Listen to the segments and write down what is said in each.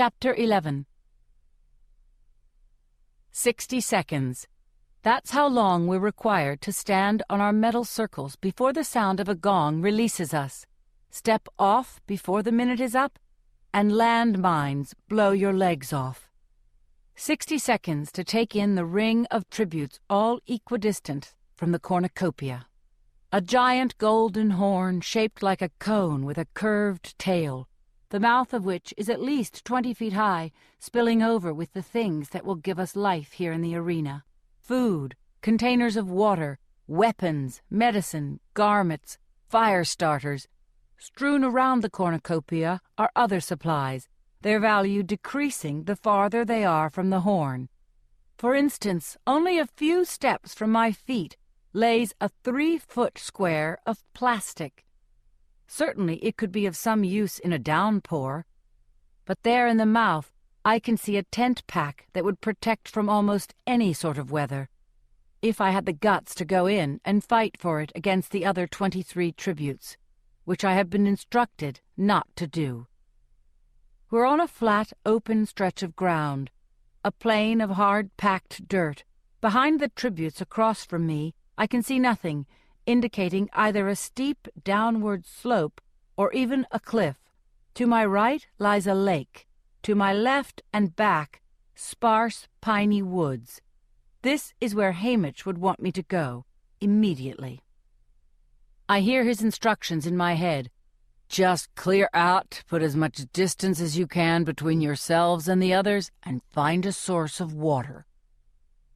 Chapter 11. 60 seconds. That's how long we're required to stand on our metal circles before the sound of a gong releases us. Step off before the minute is up, and landmines blow your legs off. 60 seconds to take in the ring of tributes all equidistant from the cornucopia. A giant golden horn shaped like a cone with a curved tail, the mouth of which is at least 20 feet high, spilling over with the things that will give us life here in the arena. Food, containers of water, weapons, medicine, garments, fire starters. Strewn around the cornucopia are other supplies, their value decreasing the farther they are from the horn. For instance, only a few steps from my feet lays a 3-foot square of plastic. Certainly it could be of some use in a downpour, but there in the mouth I can see a tent pack that would protect from almost any sort of weather, if I had the guts to go in and fight for it against the other 23 tributes, which I have been instructed not to do. We're on a flat, open stretch of ground, a plain of hard-packed dirt. Behind the tributes across from me, I can see nothing, indicating either a steep downward slope or even a cliff. To my right lies a lake. To my left and back, sparse, piney woods. This is where Hamish would want me to go, immediately. I hear his instructions in my head. Just clear out, put as much distance as you can between yourselves and the others, and find a source of water.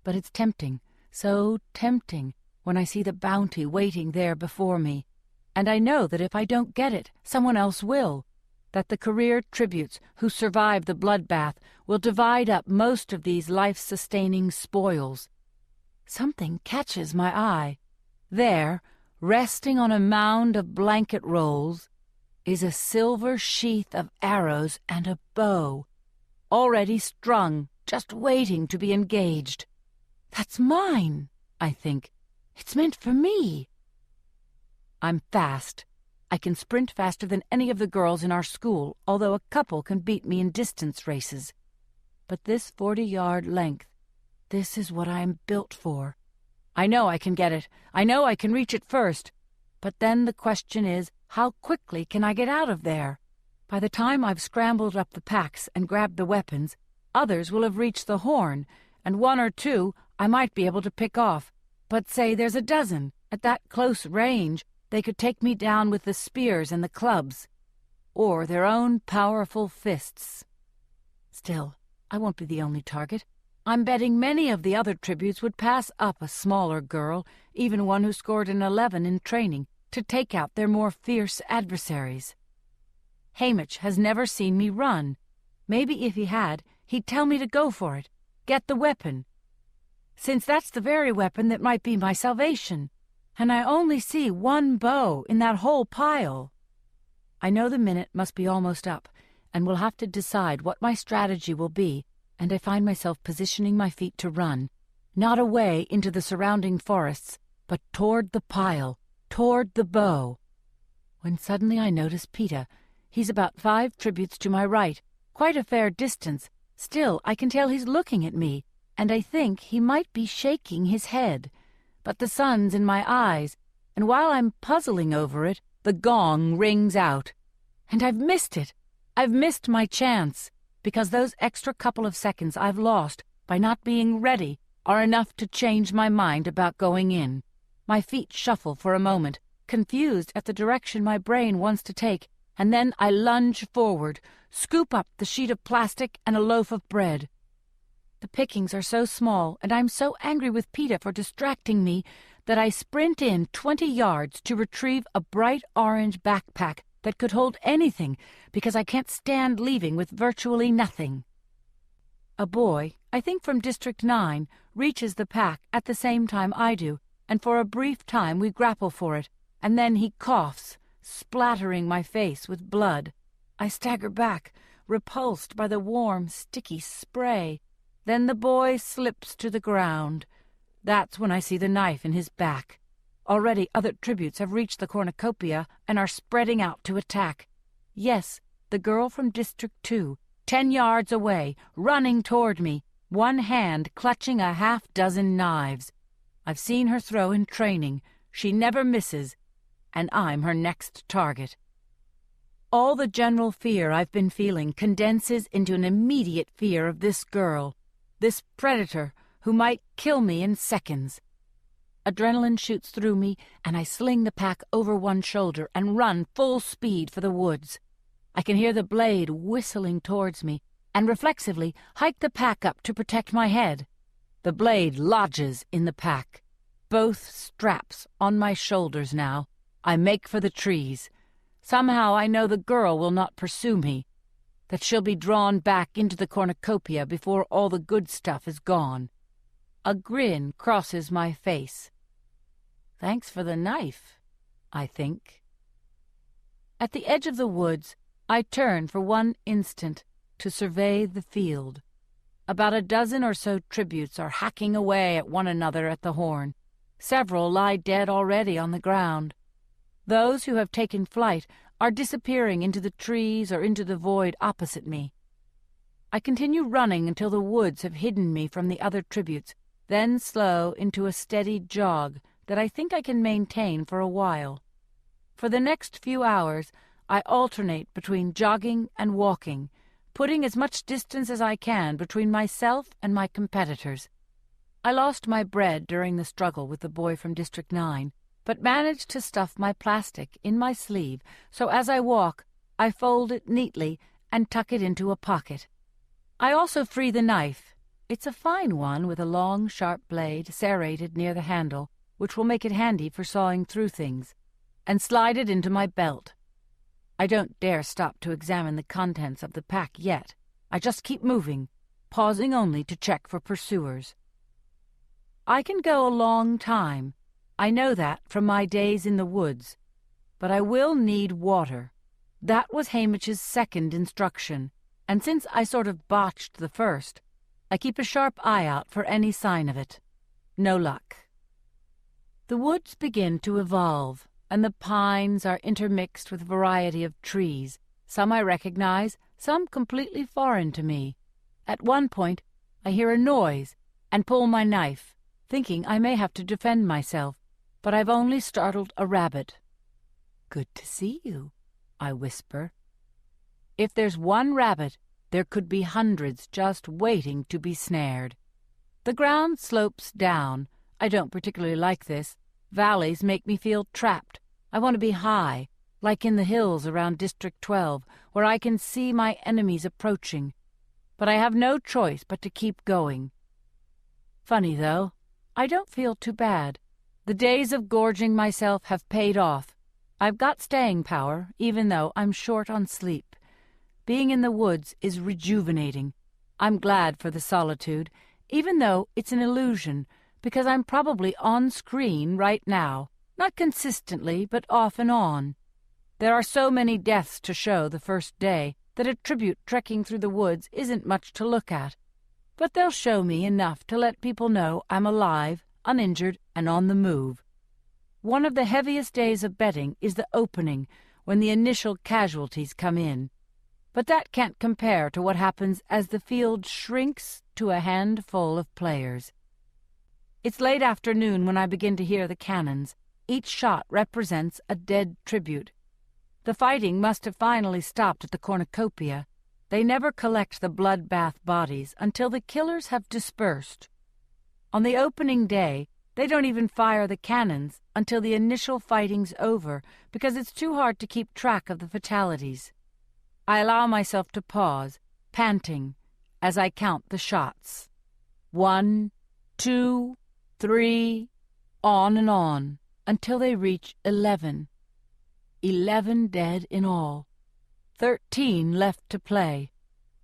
But it's tempting, so tempting, when I see the bounty waiting there before me, and I know that if I don't get it, someone else will, that the career tributes who survive the bloodbath will divide up most of these life-sustaining spoils. Something catches my eye. There, resting on a mound of blanket rolls, is a silver sheath of arrows and a bow, already strung, just waiting to be engaged. That's mine, I think. It's meant for me. I'm fast. I can sprint faster than any of the girls in our school, although a couple can beat me in distance races. But this 40-yard length, this is what I am built for. I know I can get it. I know I can reach it first. But then the question is, how quickly can I get out of there? By the time I've scrambled up the packs and grabbed the weapons, others will have reached the horn, and 1 or 2 I might be able to pick off. But say there's a dozen. At that close range, they could take me down with the spears and the clubs, or their own powerful fists. Still, I won't be the only target. I'm betting many of the other tributes would pass up a smaller girl, even one who scored an 11 in training, to take out their more fierce adversaries. Hamish has never seen me run. Maybe if he had, he'd tell me to go for it, get the weapon, since that's the very weapon that might be my salvation, and I only see 1 bow in that whole pile. I know the minute must be almost up, and will have to decide what my strategy will be, and I find myself positioning my feet to run, not away into the surrounding forests, but toward the pile, toward the bow. When suddenly I notice Peter. He's about 5 tributes to my right, quite a fair distance. Still, I can tell he's looking at me, and I think he might be shaking his head. But the sun's in my eyes, and while I'm puzzling over it, the gong rings out. And I've missed it. I've missed my chance, because those extra couple of seconds I've lost by not being ready are enough to change my mind about going in. My feet shuffle for a moment, confused at the direction my brain wants to take, and then I lunge forward, scoop up the sheet of plastic and a loaf of bread. The pickings are so small, and I'm so angry with Peter for distracting me, that I sprint in 20 yards to retrieve a bright orange backpack that could hold anything, because I can't stand leaving with virtually nothing. A boy, I think from District 9, reaches the pack at the same time I do, and for a brief time we grapple for it, and then he coughs, splattering my face with blood. I stagger back, repulsed by the warm, sticky spray. Then the boy slips to the ground. That's when I see the knife in his back. Already other tributes have reached the cornucopia and are spreading out to attack. Yes, the girl from District 2, 10 yards away, running toward me, one hand clutching a half-dozen knives. I've seen her throw in training. She never misses, and I'm her next target. All the general fear I've been feeling condenses into an immediate fear of this girl, this predator who might kill me in seconds. Adrenaline shoots through me, and I sling the pack over one shoulder and run full speed for the woods. I can hear the blade whistling towards me, and reflexively hike the pack up to protect my head. The blade lodges in the pack. Both straps on my shoulders now. I make for the trees. Somehow I know the girl will not pursue me, that she'll be drawn back into the cornucopia before all the good stuff is gone. A grin crosses my face. Thanks for the knife, I think. At the edge of the woods, I turn for one instant to survey the field. About a dozen or so tributes are hacking away at one another at the horn. Several lie dead already on the ground. Those who have taken flight are disappearing into the trees or into the void opposite me. I continue running until the woods have hidden me from the other tributes, then slow into a steady jog that I think I can maintain for a while. For the next few hours, I alternate between jogging and walking, putting as much distance as I can between myself and my competitors. I lost my bread during the struggle with the boy from District 9, but managed to stuff my plastic in my sleeve, so as I walk, I fold it neatly and tuck it into a pocket. I also free the knife. It's a fine one with a long, sharp blade serrated near the handle, which will make it handy for sawing through things, and slide it into my belt. I don't dare stop to examine the contents of the pack yet. I just keep moving, pausing only to check for pursuers. I can go a long time. I know that from my days in the woods. But I will need water. That was Hamish's second instruction, and since I sort of botched the first, I keep a sharp eye out for any sign of it. No luck. The woods begin to evolve, and the pines are intermixed with a variety of trees. Some I recognize, some completely foreign to me. At one point, I hear a noise and pull my knife, thinking I may have to defend myself, but I've only startled a rabbit. "Good to see you," I whisper. If there's one rabbit, there could be hundreds just waiting to be snared. The ground slopes down. I don't particularly like this. Valleys make me feel trapped. I want to be high, like in the hills around District 12, where I can see my enemies approaching. But I have no choice but to keep going. Funny, though, I don't feel too bad. The days of gorging myself have paid off. I've got staying power, even though I'm short on sleep. Being in the woods is rejuvenating. I'm glad for the solitude, even though it's an illusion, because I'm probably on screen right now, not consistently, but off and on. There are so many deaths to show the first day that a tribute trekking through the woods isn't much to look at. But they'll show me enough to let people know I'm alive, uninjured, and on the move. One of the heaviest days of betting is the opening, when the initial casualties come in. But that can't compare to what happens as the field shrinks to a handful of players. It's late afternoon when I begin to hear the cannons. Each shot represents a dead tribute. The fighting must have finally stopped at the cornucopia. They never collect the bloodbath bodies until the killers have dispersed. On the opening day, they don't even fire the cannons until the initial fighting's over, because it's too hard to keep track of the fatalities. I allow myself to pause, panting, as I count the shots. 1, 2, 3, on and on, until they reach 11. 11 dead in all. 13 left to play.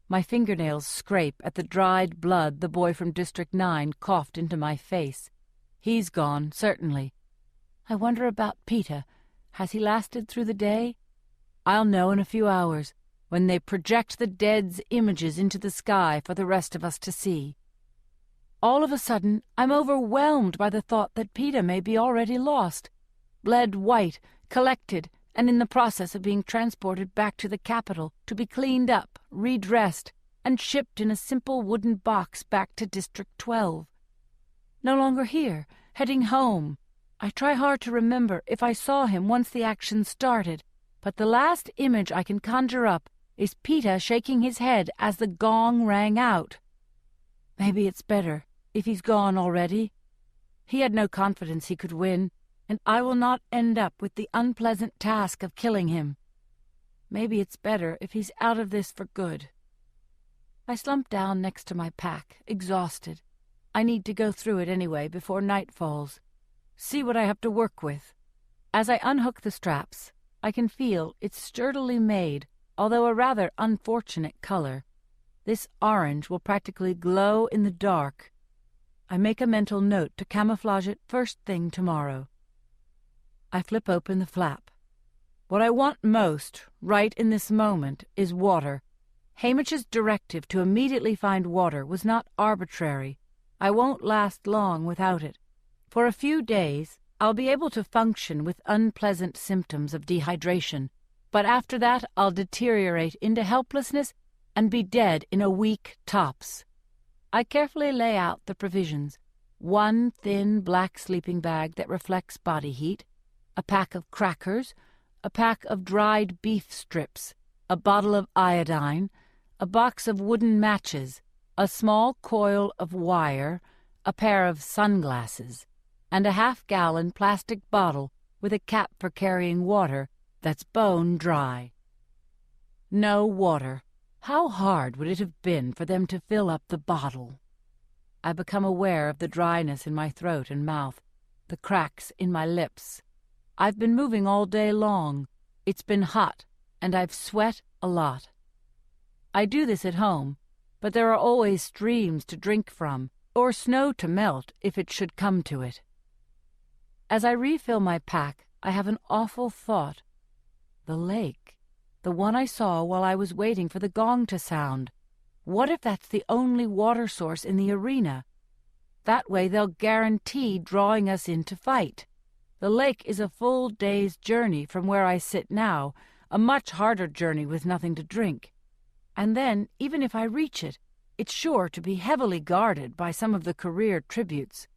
My fingernails scrape at the dried blood the boy from District 9 coughed into my face. He's gone, certainly. I wonder about Peter. Has he lasted through the day? I'll know in a few hours, when they project the dead's images into the sky for the rest of us to see. All of a sudden, I'm overwhelmed by the thought that Peter may be already lost. Bled white, collected, and in the process of being transported back to the capital to be cleaned up, redressed, and shipped in a simple wooden box back to District 12. No longer here, heading home. I try hard to remember if I saw him once the action started, but the last image I can conjure up is Peter shaking his head as the gong rang out. Maybe it's better if he's gone already. He had no confidence he could win, and I will not end up with the unpleasant task of killing him. Maybe it's better if he's out of this for good. I slump down next to my pack, exhausted. I need to go through it anyway before night falls. See what I have to work with. As I unhook the straps, I can feel it's sturdily made, although a rather unfortunate color. This orange will practically glow in the dark. I make a mental note to camouflage it first thing tomorrow. I flip open the flap. What I want most, right in this moment, is water. Hamish's directive to immediately find water was not arbitrary. I won't last long without it. For a few days, I'll be able to function with unpleasant symptoms of dehydration, but after that I'll deteriorate into helplessness and be dead in a week tops. I carefully lay out the provisions: one thin black sleeping bag that reflects body heat, a pack of crackers, a pack of dried beef strips, a bottle of iodine, a box of wooden matches, a small coil of wire, a pair of sunglasses, and a half-gallon plastic bottle with a cap for carrying water that's bone dry. No water. How hard would it have been for them to fill up the bottle? I become aware of the dryness in my throat and mouth, the cracks in my lips. I've been moving all day long. It's been hot, and I've sweat a lot. I do this at home, but there are always streams to drink from, or snow to melt if it should come to it. As I refill my pack, I have an awful thought. The lake, the one I saw while I was waiting for the gong to sound. What if that's the only water source in the arena? That way they'll guarantee drawing us in to fight. The lake is a full day's journey from where I sit now, a much harder journey with nothing to drink. And then, even if I reach it, it's sure to be heavily guarded by some of the career tributes.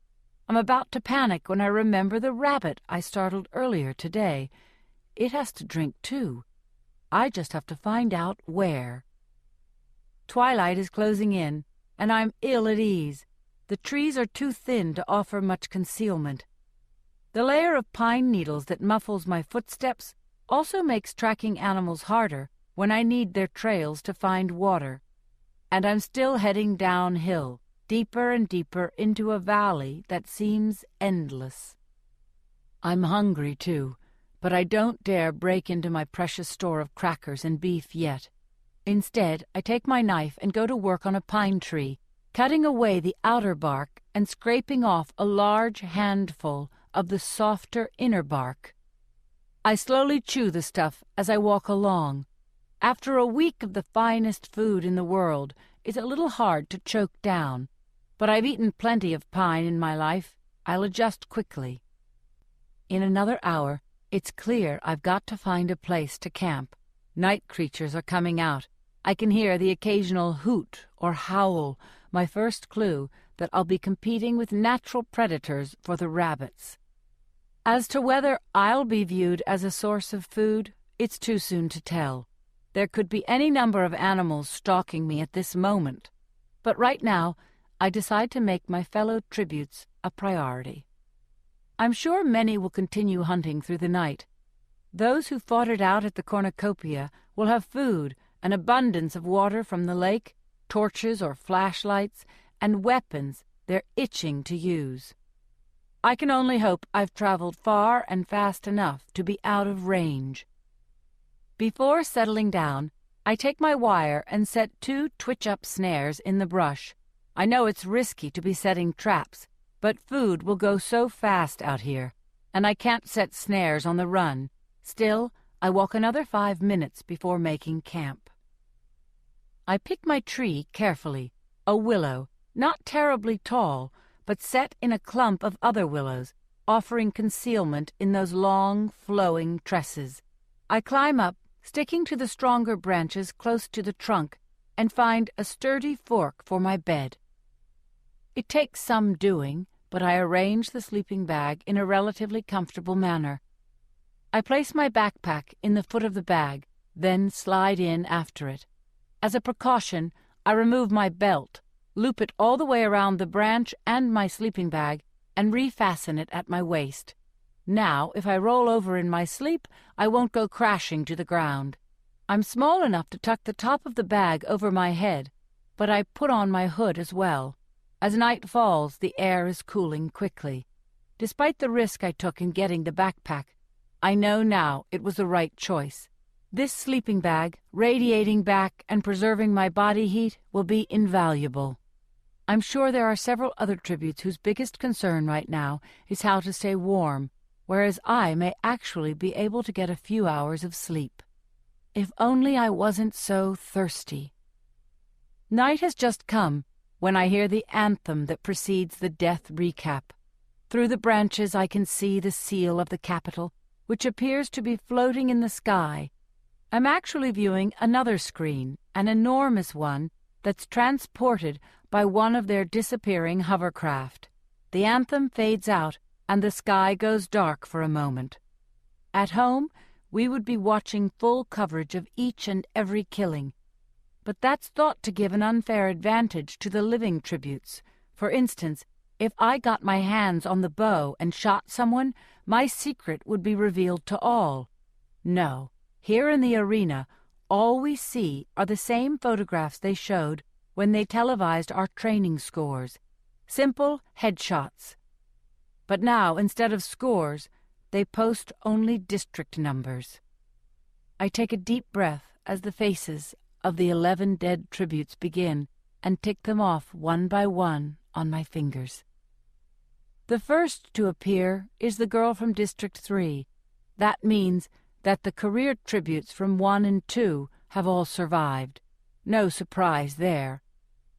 I'm about to panic when I remember the rabbit I startled earlier today. It has to drink too. I just have to find out where. Twilight is closing in, and I'm ill at ease. The trees are too thin to offer much concealment. The layer of pine needles that muffles my footsteps also makes tracking animals harder when I need their trails to find water. And I'm still heading downhill, deeper and deeper into a valley that seems endless. I'm hungry, too, but I don't dare break into my precious store of crackers and beef yet. Instead, I take my knife and go to work on a pine tree, cutting away the outer bark and scraping off a large handful of the softer inner bark. I slowly chew the stuff as I walk along. After a week of the finest food in the world, it's a little hard to choke down, but I've eaten plenty of pine in my life. I'll adjust quickly. In another hour, it's clear I've got to find a place to camp. Night creatures are coming out. I can hear the occasional hoot or howl, my first clue that I'll be competing with natural predators for the rabbits. As to whether I'll be viewed as a source of food, it's too soon to tell. There could be any number of animals stalking me at this moment, but right now I decide to make my fellow tributes a priority. I'm sure many will continue hunting through the night. Those who fought it out at the cornucopia will have food, an abundance of water from the lake, torches or flashlights, and weapons they're itching to use. I can only hope I've traveled far and fast enough to be out of range. Before settling down, I take my wire and set 2 twitch-up snares in the brush. I know it's risky to be setting traps, but food will go so fast out here, and I can't set snares on the run. Still, I walk another 5 minutes before making camp. I pick my tree carefully, a willow, not terribly tall, but set in a clump of other willows, offering concealment in those long, flowing tresses. I climb up, sticking to the stronger branches close to the trunk, and find a sturdy fork for my bed. It takes some doing, but I arrange the sleeping bag in a relatively comfortable manner. I place my backpack in the foot of the bag, then slide in after it. As a precaution, I remove my belt, loop it all the way around the branch and my sleeping bag, and refasten it at my waist. Now, if I roll over in my sleep, I won't go crashing to the ground. I'm small enough to tuck the top of the bag over my head, but I put on my hood as well. As night falls, the air is cooling quickly. Despite the risk I took in getting the backpack, I know now it was the right choice. This sleeping bag, radiating back and preserving my body heat, will be invaluable. I'm sure there are several other tributes whose biggest concern right now is how to stay warm, whereas I may actually be able to get a few hours of sleep. If only I wasn't so thirsty. Night has just come when I hear the anthem that precedes the death recap. Through the branches I can see the seal of the Capitol, which appears to be floating in the sky. I'm actually viewing another screen, an enormous one that's transported by one of their disappearing hovercraft. The anthem fades out, and the sky goes dark for a moment. At home, we would be watching full coverage of each and every killing. But that's thought to give an unfair advantage to the living tributes. For instance, if I got my hands on the bow and shot someone, my secret would be revealed to all. No, here in the arena, all we see are the same photographs they showed when they televised our training scores. Simple headshots. But now, instead of scores, they post only district numbers. I take a deep breath as the faces of the 11 dead tributes begin and tick them off one by one on my fingers. The first to appear is the girl from District 3. That means that the career tributes from 1 and 2 have all survived. No surprise there.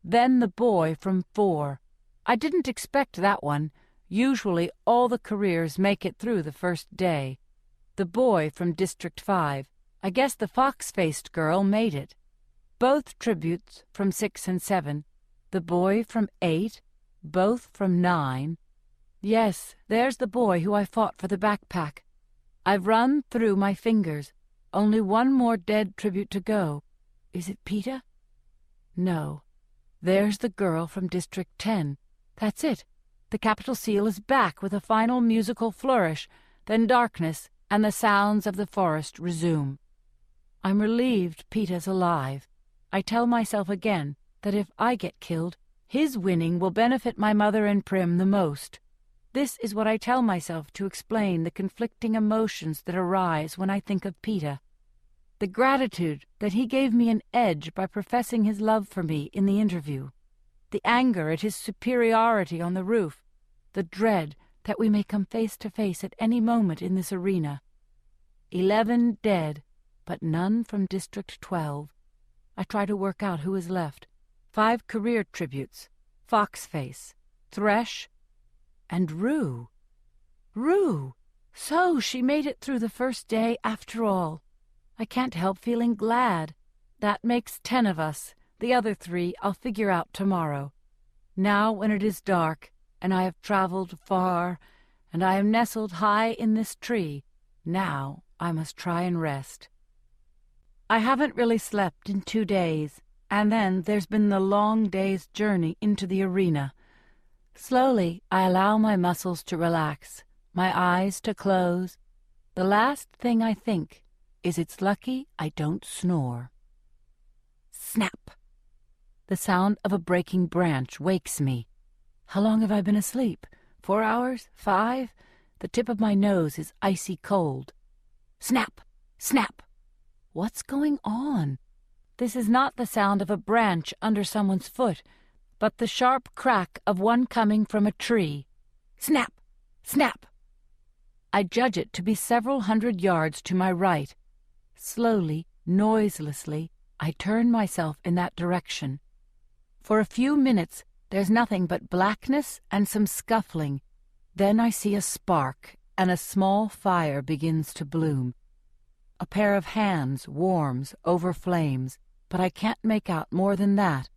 Then the boy from 4. I didn't expect that one. Usually all the careers make it through the first day. The boy from District 5. I guess the fox-faced girl made it. Both tributes from 6 and 7. The boy from 8. Both from 9. Yes, there's the boy who I fought for the backpack. I've run through my fingers. Only one more dead tribute to go. Is it Peter? No. There's the girl from District 10. That's it. The Capitol seal is back with a final musical flourish, then darkness and the sounds of the forest resume. I'm relieved Peter's alive. I tell myself again that if I get killed, his winning will benefit my mother and Prim the most. This is what I tell myself to explain the conflicting emotions that arise when I think of Peter. The gratitude that he gave me an edge by professing his love for me in the interview. The anger at his superiority on the roof. The dread that we may come face to face at any moment in this arena. 11 dead, but none from District 12. I try to work out who is left. 5 career tributes. Foxface, Thresh, and Rue. Rue! So she made it through the first day after all. I can't help feeling glad. That makes 10 of us. The other 3 I'll figure out tomorrow. Now when it is dark, and I have traveled far, and I am nestled high in this tree, now I must try and rest. I haven't really slept in 2 days, and then there's been the long day's journey into the arena. Slowly I allow my muscles to relax, my eyes to close. The last thing I think is it's lucky I don't snore. Snap! The sound of a breaking branch wakes me. How long have I been asleep? 4 hours? 5? The tip of my nose is icy cold. Snap! Snap! What's going on? This is not the sound of a branch under someone's foot, but the sharp crack of one coming from a tree. Snap! Snap! I judge it to be several hundred yards to my right. Slowly, noiselessly, I turn myself in that direction. For a few minutes, there's nothing but blackness and some scuffling. Then I see a spark, and a small fire begins to bloom. A pair of hands warms over flames, but I can't make out more than that.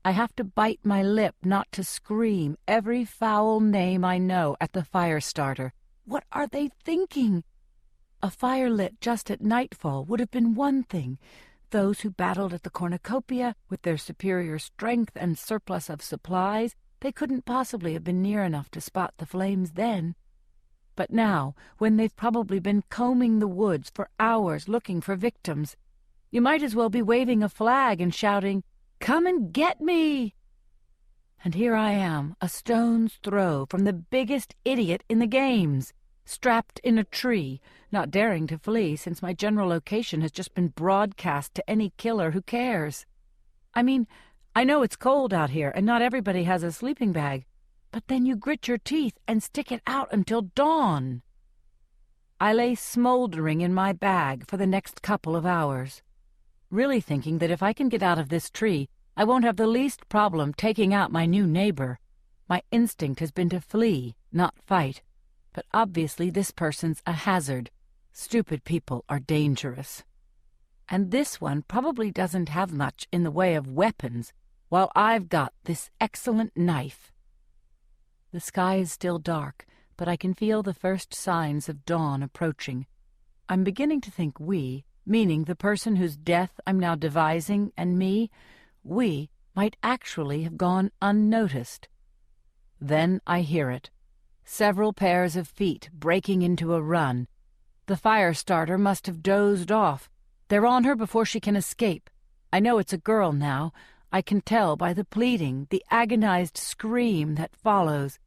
I have to bite my lip not to scream every foul name I know at the fire starter. What are they thinking? A fire lit just at nightfall would have been one thing. Those who battled at the cornucopia, with their superior strength and surplus of supplies, they couldn't possibly have been near enough to spot the flames then. But now, when they've probably been combing the woods for hours looking for victims, you might as well be waving a flag and shouting, "Come and get me!" And here I am, a stone's throw from the biggest idiot in the games, strapped in a tree, not daring to flee since my general location has just been broadcast to any killer who cares. I mean, I know it's cold out here and not everybody has a sleeping bag, but then you grit your teeth and stick it out until dawn. I lay smoldering in my bag for the next couple of hours, really thinking that if I can get out of this tree, I won't have the least problem taking out my new neighbor. My instinct has been to flee, not fight. But obviously this person's a hazard. Stupid people are dangerous. And this one probably doesn't have much in the way of weapons, while I've got this excellent knife. The sky is still dark, but I can feel the first signs of dawn approaching. I'm beginning to think we, meaning the person whose death I'm now devising, and me, we might actually have gone unnoticed. Then I hear it. Several pairs of feet breaking into a run. The fire starter must have dozed off. They're on her before she can escape. I know it's a girl now. I can tell by the pleading, the agonized scream that follows.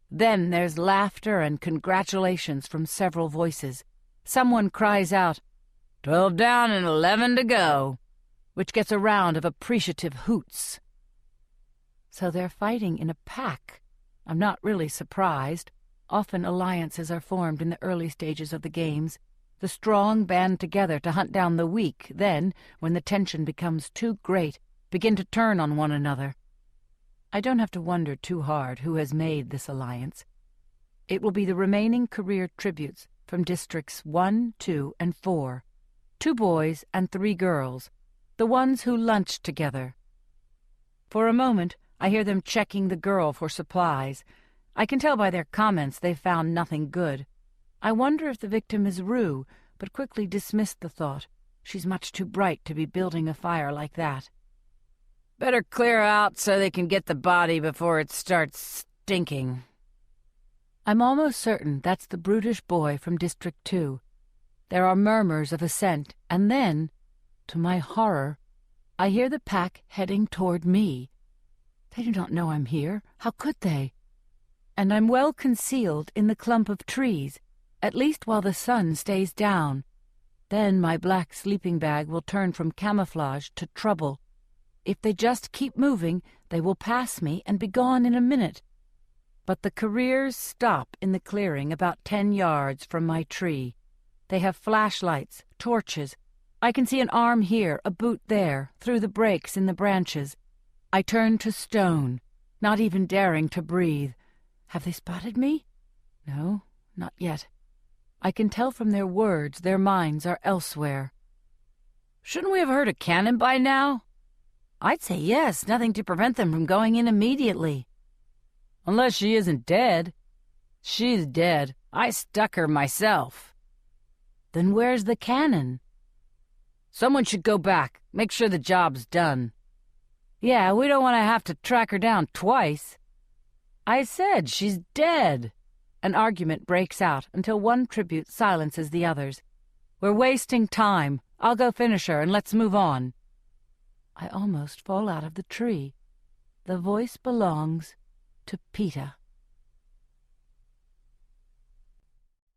Then there's laughter and congratulations from several voices. Someone cries out, 12 down and 11 to go, which gets a round of appreciative hoots. So they're fighting in a pack. I'm not really surprised. Often alliances are formed in the early stages of the games. The strong band together to hunt down the weak, then, when the tension becomes too great, begin to turn on one another. I don't have to wonder too hard who has made this alliance. It will be the remaining career tributes from Districts 1, 2, and 4. 2 boys and 3 girls, the ones who lunched together. For a moment, I hear them checking the girl for supplies. I can tell by their comments they've found nothing good. I wonder if the victim is Rue, but quickly dismissed the thought. She's much too bright to be building a fire like that. Better clear out so they can get the body before it starts stinking. I'm almost certain that's the brutish boy from District 2. There are murmurs of assent, and then, to my horror, I hear the pack heading toward me. They do not know I'm here. How could they? And I'm well concealed in the clump of trees, at least while the sun stays down. Then my black sleeping bag will turn from camouflage to trouble. If they just keep moving, they will pass me and be gone in a minute. But the careers stop in the clearing about 10 yards from my tree. They have flashlights, torches. I can see an arm here, a boot there, through the breaks in the branches. I turn to stone, not even daring to breathe. Have they spotted me? No, not yet. I can tell from their words their minds are elsewhere. Shouldn't we have heard a cannon by now? I'd say yes, nothing to prevent them from going in immediately. Unless she isn't dead. She's dead. I stuck her myself. Then where's the cannon? Someone should go back, make sure the job's done. Yeah, we don't want to have to track her down twice. I said she's dead. An argument breaks out until one tribute silences the others. We're wasting time. I'll go finish her and let's move on. I almost fall out of the tree. The voice belongs to Peter.